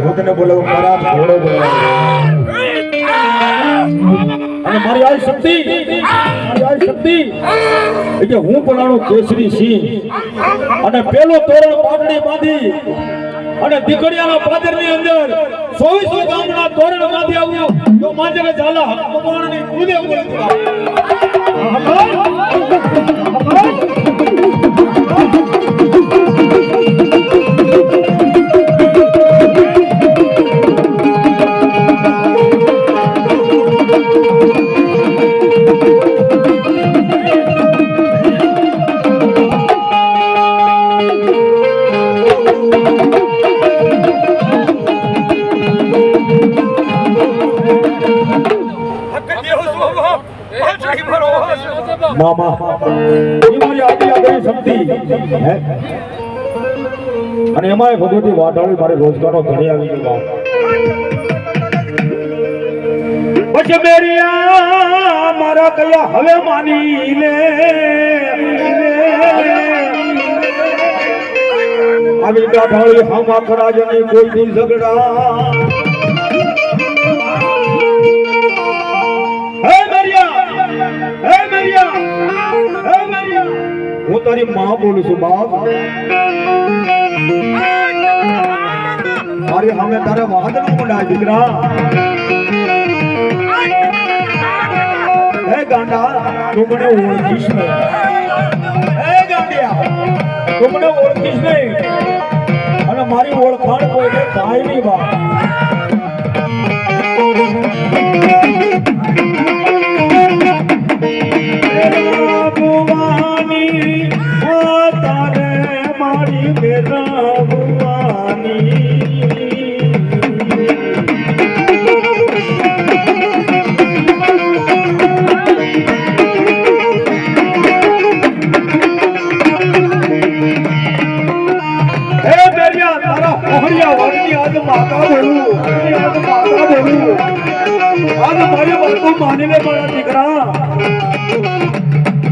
ભૂતને બોલાવો, ખરાબ ઘોડો બોલાવો. અને મારી આ શક્તિ એટલે હું પલાણો કેસરી સિંહ અને પેલો તોરણ પાટડી બાંધી અને દીકરીયાના પાદરની અંદર 24 ગામના તોરણ માંથી આવ્યો તો માજરે ઝાલા હક ભગવાનની કુદે બોલતી. મામા એ મારી આગળ શક્તિ હે અને એમાં ભગવતી વાટાળી મારે રોજગારનો ઘણી આવી ગયો. પછી મેરિયા મારા કયા હવે માની લે આવી ગાઢાળી હામા ખરાજની કોઈ દી ઝઘડા. હું તારી માં બોલું છું બાપ. મારી સામે તારે વાદ ન મંડાય દીકરા. હે ગાંડા તું મને ઓળખીશ નહીં. હે ગાંડિયા તું મને ઓળખીશ નહીં અને મારી ઓળખાણ કોઈને થાય નહીં બાપ.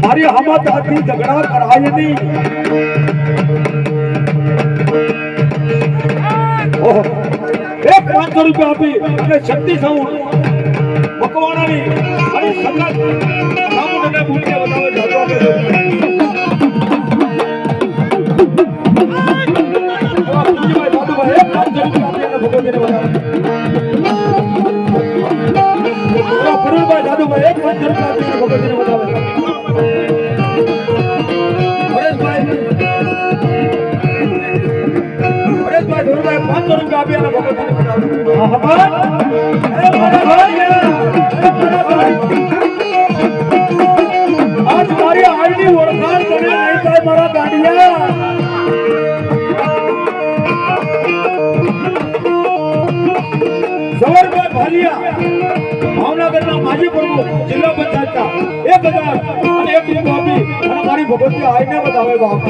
મારી હમત હતી ઝઘડા કરાય નહીં. ઓહો 500 રૂપિયા આપી અને શક્તિ સાઉન્ડ મકવાણાની અને સગત સામુને મૂલ્ય બતાવે જાતો આજ મારી આઈની ઓળખાણ તને નહીં થાય મારા ગાંડિયા. સવરભાઈ ભાલિયા ભાવનગરના માજી પ્રમુખ જિલ્લા પંચાયતના 1000 અને 1 રૂપિયા આપી અને મારી ભગવતી આઈને બતાવે બાપ.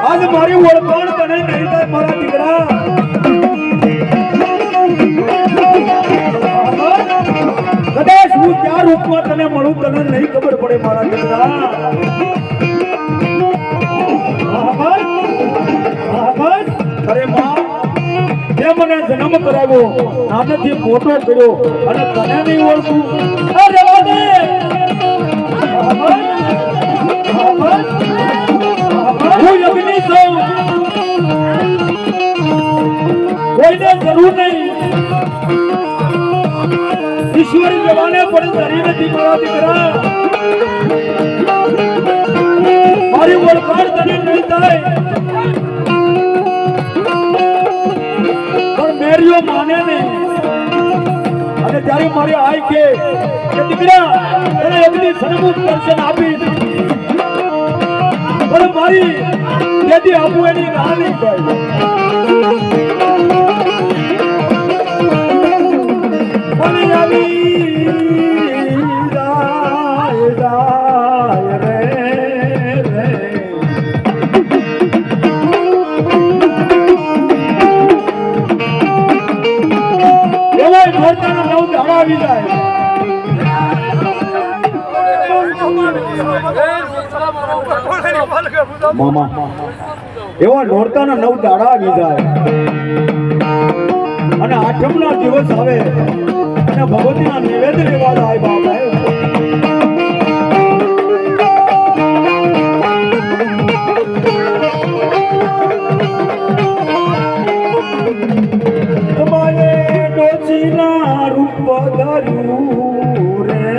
આજ મારી ઓળખાણ તને નહીં થાય મારા દીકરા. કદાચ હું ક્યાં રૂપમાં તને મળું તને નહીં ખબર પડે મારા દીકરા. અરે માં તે મને જન્મ કરાવ્યો, નાનેથી મોટો કર્યો અને તને નહીં ઓળખું. અરે વાદે હું અગ્નિ છું, કોઈને જરૂર નહીં. ઈશ્વરી જવાને પણ ધરી નથી મારા દીકરા. મારી ઓળખાણ તને નહીં થાય પણ મેરીઓ માને નહીં. અને ત્યારે મારી આઈ કે દીકરા તને અગ્નિ સન્મુખ દર્શન આપી પણ મારી તેથી આપું એની ના નહીં થાય. મને આવી જાય રે એવાય નોરતાના 9 દાડા આવી જાય મામા એવા નોરતાના 9 દાડા આવી જાય અને આઠમના દિવસ આવે અને ભગવતીના નિવેદન લેવા જાય બાપા તમારે ડોચીના રૂપ ધર્યું રે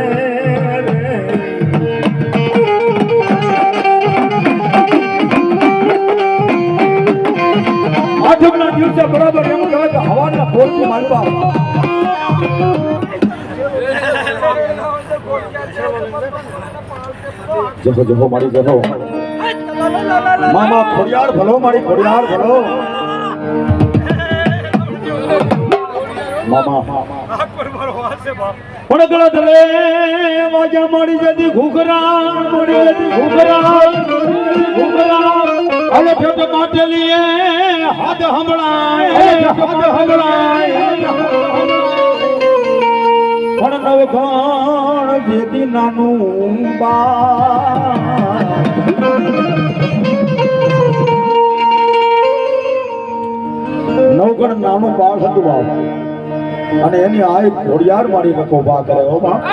આઠમના દિવસે બરાબર એમ કહેવાય કે હવાના પોરથી માનવા જગો જગો મારી જગો મામા ખોડિયાર ભલો મારી ખોડિયાર ભલો મામા પણ ગળા ધરે વાજા મારી જતી ઘૂઘરા મારી જતી ઘૂઘરા ઘૂઘરા અલે ફેટ માટલીએ હાથ હમણાય પણ નવઘણ જેતી નાનું બા નવઘણ નાનું બાળ હતું બાપ અને એની આ ઘોડિયાર મારી નકો બા કરે ઓ બાપ